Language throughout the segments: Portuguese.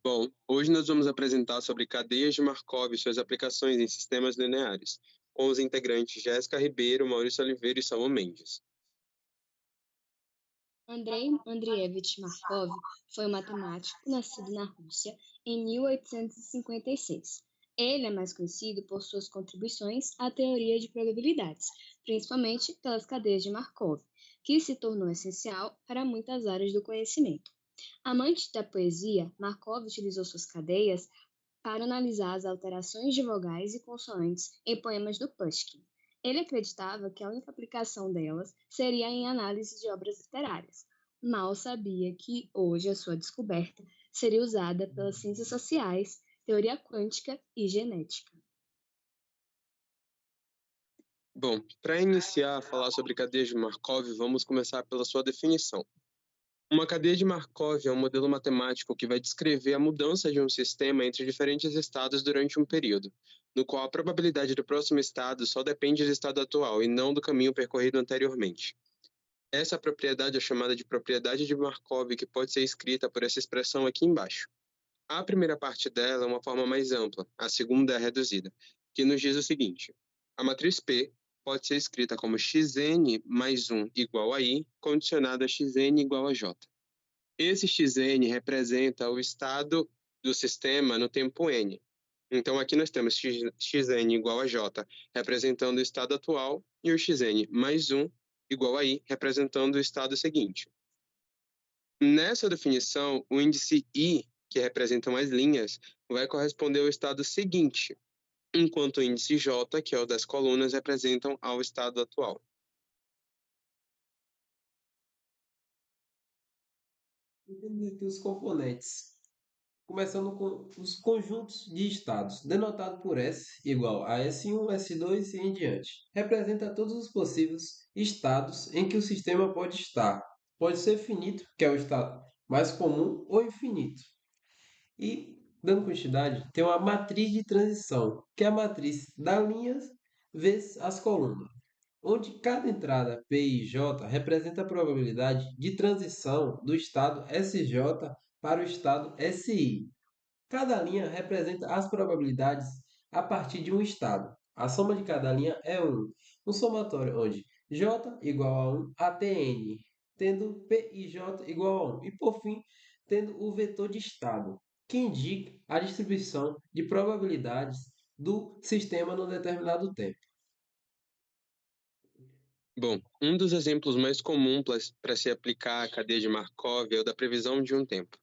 Bom, hoje nós vamos apresentar sobre cadeias de Markov e suas aplicações em sistemas lineares, com os integrantes Jéssica Ribeiro, Maurício Oliveira e Samuel Mendes. Andrei Andreevich Markov foi um matemático nascido na Rússia em 1856. Ele é mais conhecido por suas contribuições à teoria de probabilidades, principalmente pelas cadeias de Markov, que se tornou essencial para muitas áreas do conhecimento. Amante da poesia, Markov utilizou suas cadeias para analisar as alterações de vogais e consoantes em poemas do Pushkin. Ele acreditava que a única aplicação delas seria em análise de obras literárias. Mal sabia que hoje a sua descoberta seria usada pelas ciências sociais, teoria quântica e genética. Bom, para iniciar a falar sobre cadeias de Markov, vamos começar pela sua definição. Uma cadeia de Markov é um modelo matemático que vai descrever a mudança de um sistema entre diferentes estados durante um período, no qual a probabilidade do próximo estado só depende do estado atual e não do caminho percorrido anteriormente. Essa propriedade é chamada de propriedade de Markov, que pode ser escrita por essa expressão aqui embaixo. A primeira parte dela é uma forma mais ampla, a segunda é reduzida, que nos diz o seguinte: a matriz P pode ser escrita como xn mais 1 igual a i, condicionado a xn igual a j. Esse xn representa o estado do sistema no tempo n. Então, aqui nós temos xn igual a j, representando o estado atual, e o xn mais 1 igual a i, representando o estado seguinte. Nessa definição, o índice i, que representam as linhas, vai corresponder ao estado seguinte, enquanto o índice j, que é o das colunas, representam ao estado atual. Entender aqui os componentes. Começando com os conjuntos de estados, denotado por S igual a S1, S2 e em diante. Representa todos os possíveis estados em que o sistema pode estar. Pode ser finito, que é o estado mais comum, ou infinito. E, dando continuidade, tem uma matriz de transição, que é a matriz das linhas vezes as colunas, onde cada entrada P e J representa a probabilidade de transição do estado SJ para o estado SI. Cada linha representa as probabilidades a partir de um estado. A soma de cada linha é 1. Um somatório onde J igual a 1 até N, tendo P e J igual a 1. E, por fim, tendo o vetor de estado, que indica a distribuição de probabilidades do sistema num determinado tempo. Bom, um dos exemplos mais comuns para se aplicar à cadeia de Markov é o da previsão de um tempo.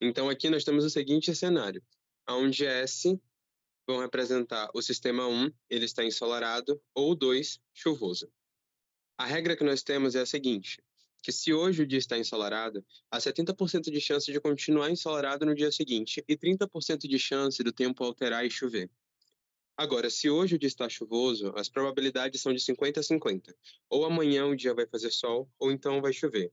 Então, aqui nós temos o seguinte cenário, onde S vão representar o sistema 1, ele está ensolarado, ou 2, chuvoso. A regra que nós temos é a seguinte, que se hoje o dia está ensolarado, há 70% de chance de continuar ensolarado no dia seguinte e 30% de chance do tempo alterar e chover. Agora, se hoje o dia está chuvoso, as probabilidades são de 50 a 50. Ou amanhã o dia vai fazer sol, ou então vai chover.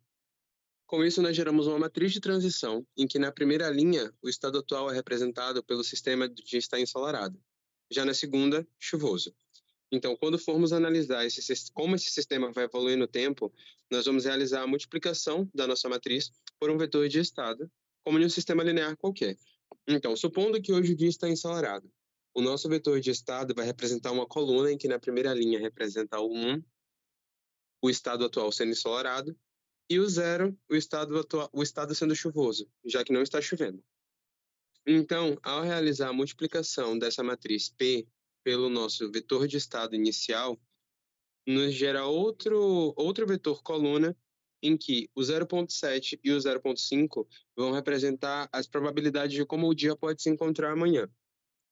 Com isso, nós geramos uma matriz de transição, em que na primeira linha, o estado atual é representado pelo sistema de dia estar ensolarado. Já na segunda, chuvoso. Então, quando formos analisar como esse sistema vai evoluir no tempo, nós vamos realizar a multiplicação da nossa matriz por um vetor de estado, como em um sistema linear qualquer. Então, supondo que hoje o dia está ensolarado, o nosso vetor de estado vai representar uma coluna em que na primeira linha representa o 1, o estado atual sendo ensolarado, e o 0, o estado sendo chuvoso, já que não está chovendo. Então, ao realizar a multiplicação dessa matriz P pelo nosso vetor de estado inicial, nos gera outro vetor coluna em que o 0,7 e o 0,5 vão representar as probabilidades de como o dia pode se encontrar amanhã.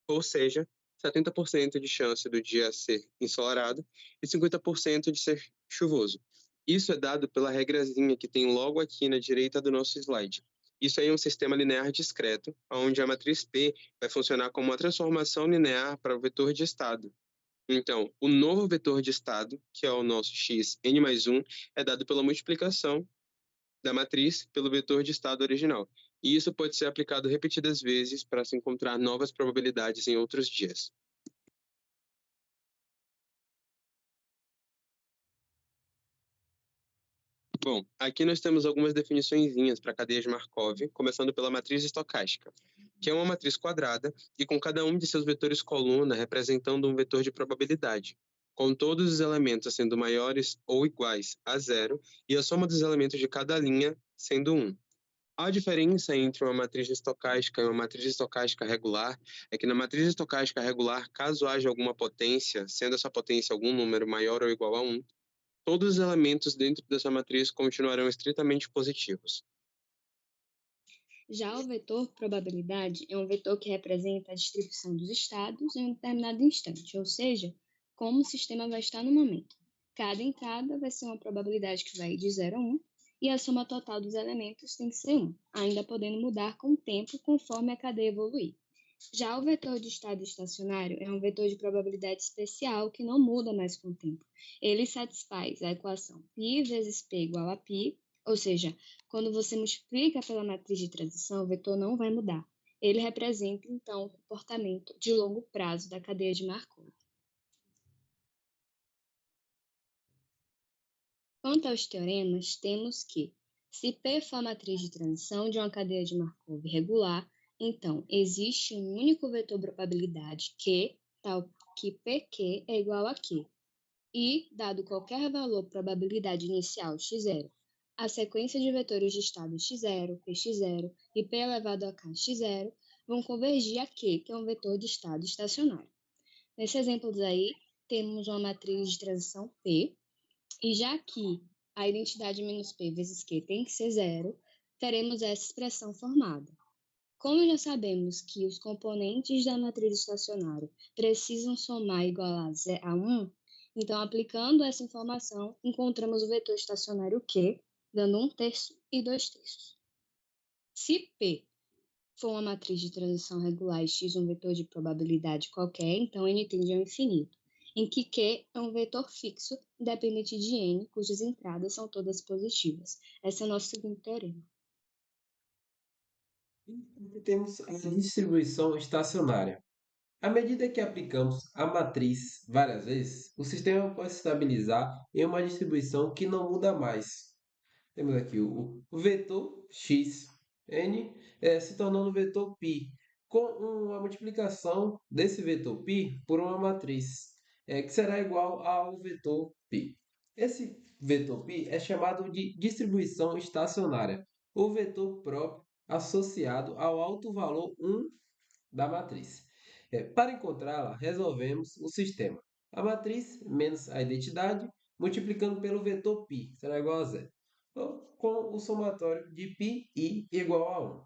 Ou seja, 70% de chance do dia ser ensolarado e 50% de ser chuvoso. Isso é dado pela regrazinha que tem logo aqui na direita do nosso slide. Isso aí é um sistema linear discreto, onde a matriz P vai funcionar como uma transformação linear para o vetor de estado. Então, o novo vetor de estado, que é o nosso x n mais 1, é dado pela multiplicação da matriz pelo vetor de estado original. E isso pode ser aplicado repetidas vezes para se encontrar novas probabilidades em outros dias. Bom, aqui nós temos algumas definiçõezinhas para a cadeia de Markov, começando pela matriz estocástica. que é uma matriz quadrada e com cada um de seus vetores coluna representando um vetor de probabilidade, com todos os elementos sendo maiores ou iguais a zero e a soma dos elementos de cada linha sendo 1. A diferença entre uma matriz estocástica e uma matriz estocástica regular é que na matriz estocástica regular, caso haja alguma potência, sendo essa potência algum número maior ou igual a 1, todos os elementos dentro dessa matriz continuarão estritamente positivos. Já o vetor probabilidade é um vetor que representa a distribuição dos estados em um determinado instante, ou seja, como o sistema vai estar no momento. Cada entrada vai ser uma probabilidade que vai de 0 a 1, e a soma total dos elementos tem que ser 1, ainda podendo mudar com o tempo conforme a cadeia evoluir. Já o vetor de estado estacionário é um vetor de probabilidade especial que não muda mais com o tempo. Ele satisfaz a equação π vezes p igual a π, ou seja, quando você multiplica pela matriz de transição, o vetor não vai mudar. Ele representa, então, o comportamento de longo prazo da cadeia de Markov. Quanto aos teoremas, temos que, se P for a matriz de transição de uma cadeia de Markov regular, então existe um único vetor probabilidade Q, tal que PQ é igual a Q. E, dado qualquer valor probabilidade inicial x0, a sequência de vetores de estado x0, px0 e p elevado a kx0 vão convergir a Q, que é um vetor de estado estacionário. Nesse exemplo aí, temos uma matriz de transição P, e já que a identidade menos P vezes Q tem que ser zero, teremos essa expressão formada. Como já sabemos que os componentes da matriz estacionária precisam somar igual a 1, então, aplicando essa informação, encontramos o vetor estacionário Q, dando 1/3 e 2/3. Se P for uma matriz de transição regular e X um vetor de probabilidade qualquer, então N tende ao infinito, em que Q é um vetor fixo, independente de N, cujas entradas são todas positivas. Esse é o nosso segundo teorema. E temos a distribuição estacionária. À medida que aplicamos a matriz várias vezes, o sistema pode se estabilizar em uma distribuição que não muda mais. Temos aqui o vetor x, n, se tornando o vetor π, com uma multiplicação desse vetor π por uma matriz, que será igual ao vetor π. Esse vetor π é chamado de distribuição estacionária, ou vetor próprio associado ao alto valor 1 da matriz. Para encontrá-la, resolvemos o sistema. A matriz menos a identidade, multiplicando pelo vetor π, será igual a zero. Com o somatório de π e igual a 1.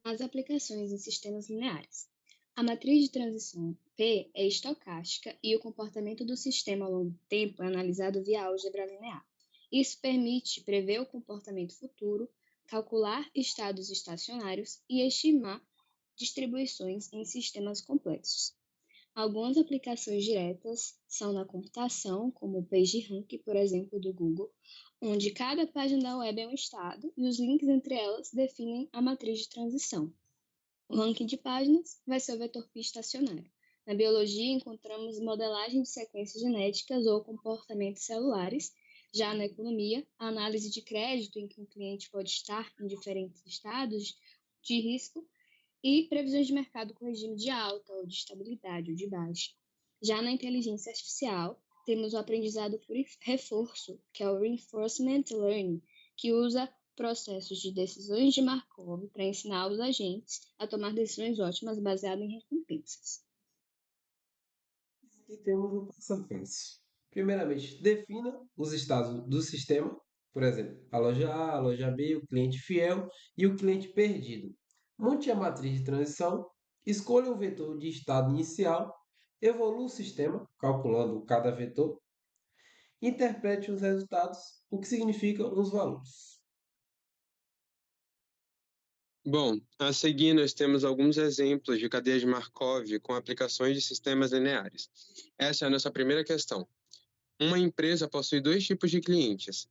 As aplicações em sistemas lineares. A matriz de transição P é estocástica e o comportamento do sistema ao longo do tempo é analisado via álgebra linear. Isso permite prever o comportamento futuro, calcular estados estacionários e estimar distribuições em sistemas complexos. Algumas aplicações diretas são na computação, como o PageRank, por exemplo, do Google, onde cada página da web é um estado e os links entre elas definem a matriz de transição. O ranking de páginas vai ser o vetor π estacionário. Na biologia, encontramos modelagem de sequências genéticas ou comportamentos celulares. Já na economia, a análise de crédito, em que um cliente pode estar em diferentes estados de risco, e previsões de mercado com regime de alta, ou de estabilidade, ou de baixa. Já na inteligência artificial, temos o aprendizado por reforço, que é o Reinforcement Learning, que usa processos de decisões de Markov para ensinar os agentes a tomar decisões ótimas baseadas em recompensas. Aqui temos o passo a passo. Primeiramente, defina os estados do sistema, por exemplo, a loja A, a loja B, o cliente fiel e o cliente perdido. Monte a matriz de transição, escolha o vetor de estado inicial, evolua o sistema, calculando cada vetor, interprete os resultados, o que significam os valores. Bom, a seguir nós temos alguns exemplos de cadeias de Markov com aplicações de sistemas lineares. Essa é a nossa primeira questão. Uma empresa possui dois tipos de clientes.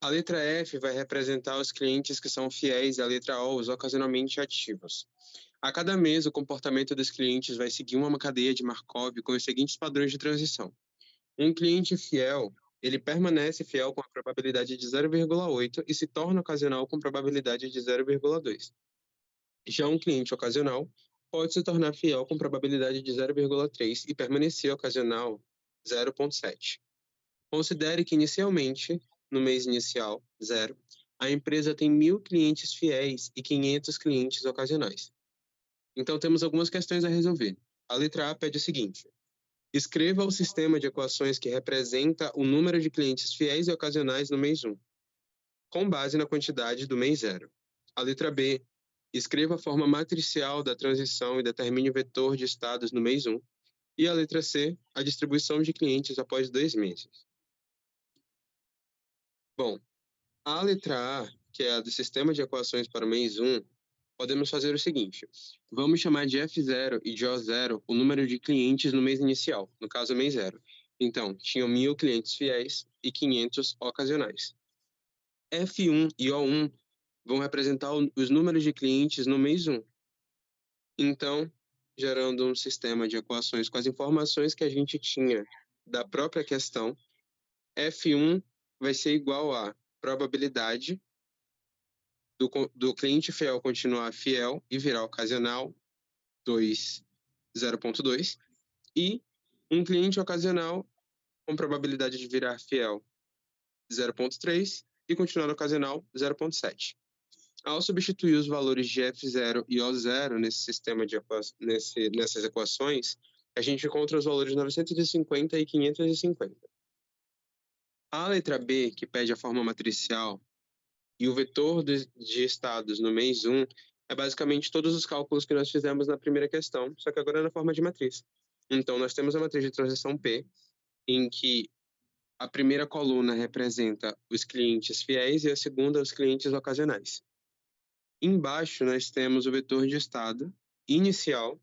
A letra F vai representar os clientes que são fiéis e a letra O os ocasionalmente ativos. A cada mês, o comportamento dos clientes vai seguir uma cadeia de Markov com os seguintes padrões de transição. Um cliente fiel, ele permanece fiel com a probabilidade de 0,8 e se torna ocasional com probabilidade de 0,2. Já um cliente ocasional pode se tornar fiel com probabilidade de 0,3 e permanecer ocasional 0,7. Considere que inicialmente, no mês inicial, 0, a empresa tem 1.000 clientes fiéis e 500 clientes ocasionais. Então, temos algumas questões a resolver. A letra A pede o seguinte: escreva o sistema de equações que representa o número de clientes fiéis e ocasionais no mês 1, com base na quantidade do mês 0. A letra B, escreva a forma matricial da transição e determine o vetor de estados no mês 1. E a letra C, a distribuição de clientes após 2 meses. Bom, a letra A, que é a do sistema de equações para o mês 1, podemos fazer o seguinte: vamos chamar de F0 e de O0 o número de clientes no mês inicial, no caso, o mês 0. Então, tinham 1.000 clientes fiéis e 500 ocasionais. F1 e O1 vão representar os números de clientes no mês 1. Então, gerando um sistema de equações com as informações que a gente tinha da própria questão, F1 vai ser igual a probabilidade do cliente fiel continuar fiel e virar ocasional 0,2, e um cliente ocasional com probabilidade de virar fiel 0,3 e continuar ocasional 0,7. Ao substituir os valores de F0 e O0 nesse sistema nessas equações, a gente encontra os valores 950 e 550. A letra B, que pede a forma matricial, e o vetor de estados no mês 1 é basicamente todos os cálculos que nós fizemos na primeira questão, só que agora na forma de matriz. Então, nós temos a matriz de transição P, em que a primeira coluna representa os clientes fiéis e a segunda os clientes ocasionais. Embaixo, nós temos o vetor de estado inicial,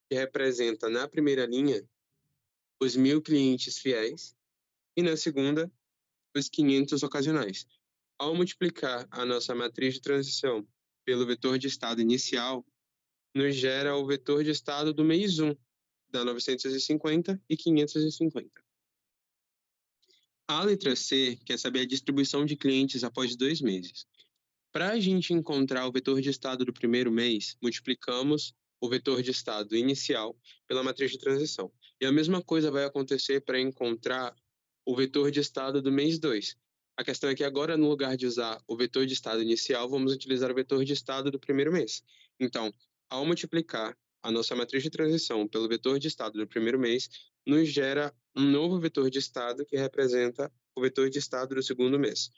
que representa na primeira linha os 1.000 clientes fiéis e na segunda os 500 ocasionais. Ao multiplicar a nossa matriz de transição pelo vetor de estado inicial, nos gera o vetor de estado do mês 1, dá 950 e 550. A letra C quer saber a distribuição de clientes após 2 meses. Para a gente encontrar o vetor de estado do primeiro mês, multiplicamos o vetor de estado inicial pela matriz de transição. E a mesma coisa vai acontecer para encontrar o vetor de estado do mês 2. A questão é que agora, no lugar de usar o vetor de estado inicial, vamos utilizar o vetor de estado do primeiro mês. Então, ao multiplicar a nossa matriz de transição pelo vetor de estado do primeiro mês, nos gera um novo vetor de estado que representa o vetor de estado do segundo mês.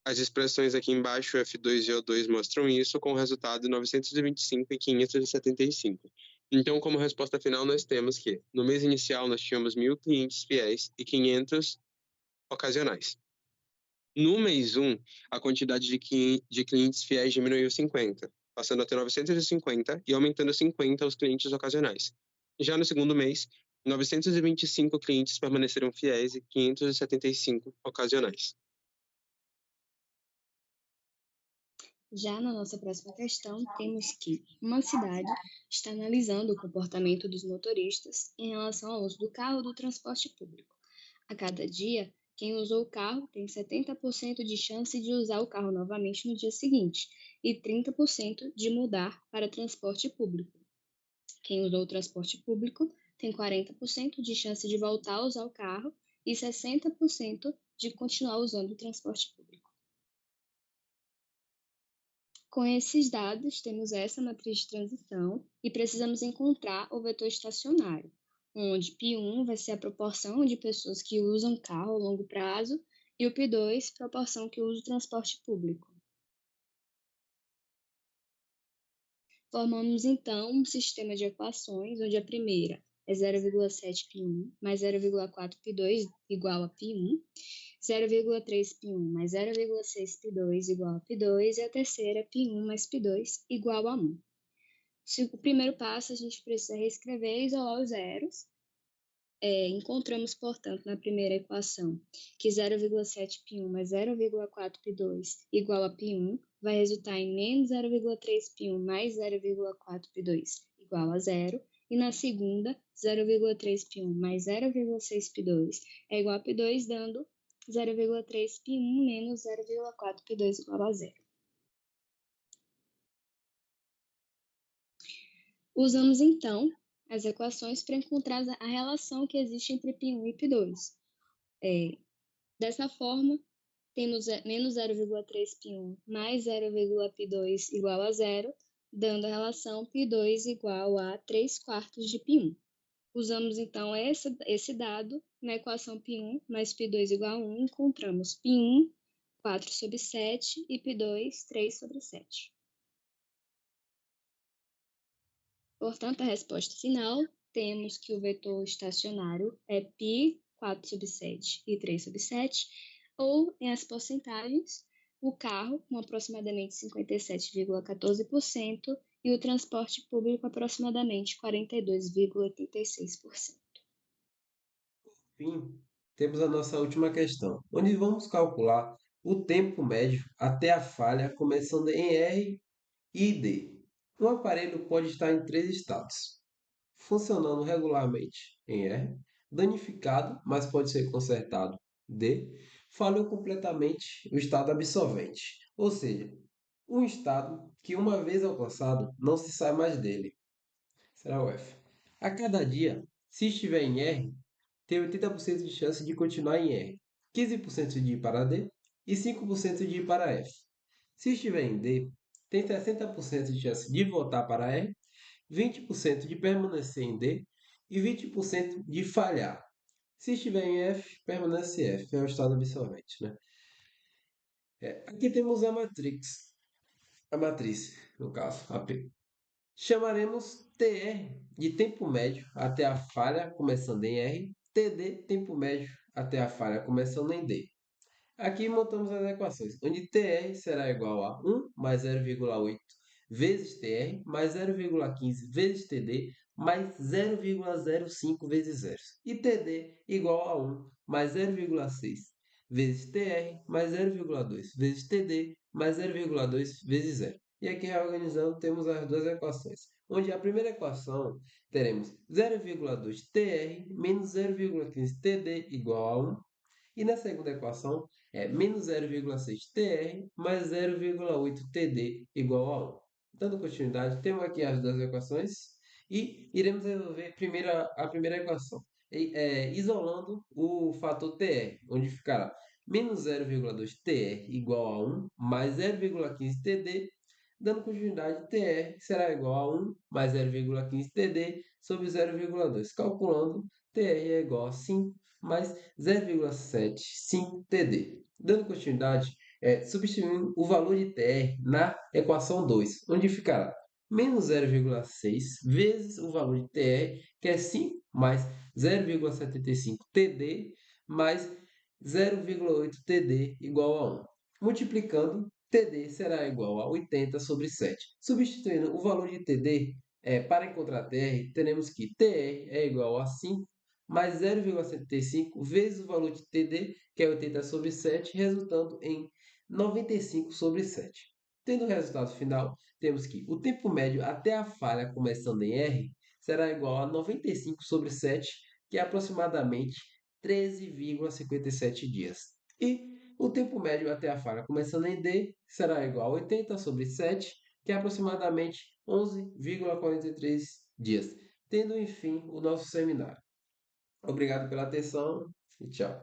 As expressões aqui embaixo, F2 e O2, mostram isso com o resultado 925 e 575. Então, como resposta final, nós temos que, no mês inicial, nós tínhamos 1.000 clientes fiéis e 500 ocasionais. No mês 1, a quantidade de clientes fiéis diminuiu 50, passando a ter 950 e aumentando 50 os clientes ocasionais. Já no segundo mês, 925 clientes permaneceram fiéis e 575 ocasionais. Já na nossa próxima questão, temos que uma cidade está analisando o comportamento dos motoristas em relação ao uso do carro ou do transporte público. A cada dia, quem usou o carro tem 70% de chance de usar o carro novamente no dia seguinte e 30% de mudar para transporte público. Quem usou o transporte público tem 40% de chance de voltar a usar o carro e 60% de continuar usando o transporte público. Com esses dados, temos essa matriz de transição e precisamos encontrar o vetor estacionário, onde π1 vai ser a proporção de pessoas que usam carro a longo prazo e o π2, proporção que usa o transporte público. Formamos, então, um sistema de equações, onde a primeira é 0,7 π1 mais 0,4 π2 igual a π1, 0,3 π1 mais 0,6 π2 igual a π2 e a terceira π1 mais π2 igual a 1. O primeiro passo, a gente precisa reescrever e isolar os zeros. Encontramos, portanto, na primeira equação que 0,7 π1 mais 0,4 π2 igual a π1 vai resultar em menos 0,3 π1 mais 0,4 π2 igual a 0, E na segunda, 0,3 π1 mais 0,6 π2 é igual a π2, dando 0,3 π1 menos 0,4 π2 igual a zero. Usamos, então, as equações para encontrar a relação que existe entre π1 e π2. Dessa forma, temos menos 0,3 π1 mais 0,π2 igual a zero, dando a relação π2 igual a 3/4 de π1. Usamos, então, esse dado na equação π1 mais π2 igual a 1, encontramos π1, 4/7, e π2, 3/7. Portanto, a resposta final, temos que o vetor estacionário é π, 4/7 e 3/7, ou, em as porcentagens, o carro, com aproximadamente 57,14%, e o transporte público, aproximadamente 42,86%. Fim, temos a nossa última questão, onde vamos calcular o tempo médio até a falha começando em R e D. Um aparelho pode estar em três estados: funcionando regularmente em R, danificado, mas pode ser consertado D, falhou completamente o estado absolvente, ou seja, um estado que uma vez alcançado não se sai mais dele. Será o F. A cada dia, se estiver em R, tem 80% de chance de continuar em R, 15% de ir para D e 5% de ir para F. Se estiver em D, tem 60% de chance de voltar para R, 20% de permanecer em D e 20% de falhar. Se estiver em F, permanece F, é o estado absolvente, né? Aqui temos a matriz, no caso, AP. Chamaremos TR de tempo médio até a falha começando em R, TD tempo médio até a falha começando em D. Aqui montamos as equações, onde TR será igual a 1 mais 0,8 vezes TR mais 0,15 vezes TD mais 0,05 vezes 0. E TD igual a 1 mais 0,6 vezes TR mais 0,2 vezes TD mais 0,2 vezes 0. E aqui reorganizando temos as duas equações, onde a primeira equação teremos 0,2 TR menos 0,15 TD igual a 1. E na segunda equação é menos 0,6 TR mais 0,8 TD igual a 1. Dando continuidade, temos aqui as duas equações e iremos resolver a primeira equação, isolando o fator TR, onde ficará menos 0,2 TR igual a 1 mais 0,15 TD. Dando continuidade, TR será igual a 1 mais 0,15 TD sobre 0,2. Calculando, TR é igual a 5 mais 0,75 TD. Dando continuidade, substituindo o valor de TR na equação 2, onde ficará menos 0,6 vezes o valor de TR, que é 5 mais 0,75 TD mais 0,8 TD igual a 1. Multiplicando, TD será igual a 80 sobre 7. Substituindo o valor de TD para encontrar TR, teremos que TR é igual a 5 mais 0,75 vezes o valor de TD, que é 80 sobre 7, resultando em 95 sobre 7. Tendo o resultado final, temos que o tempo médio até a falha começando em R será igual a 95 sobre 7, que é aproximadamente 13,57 dias. E o tempo médio até a falha começando em D será igual a 80 sobre 7, que é aproximadamente 11,43 dias. Tendo, enfim, o nosso seminário. Obrigado pela atenção e tchau.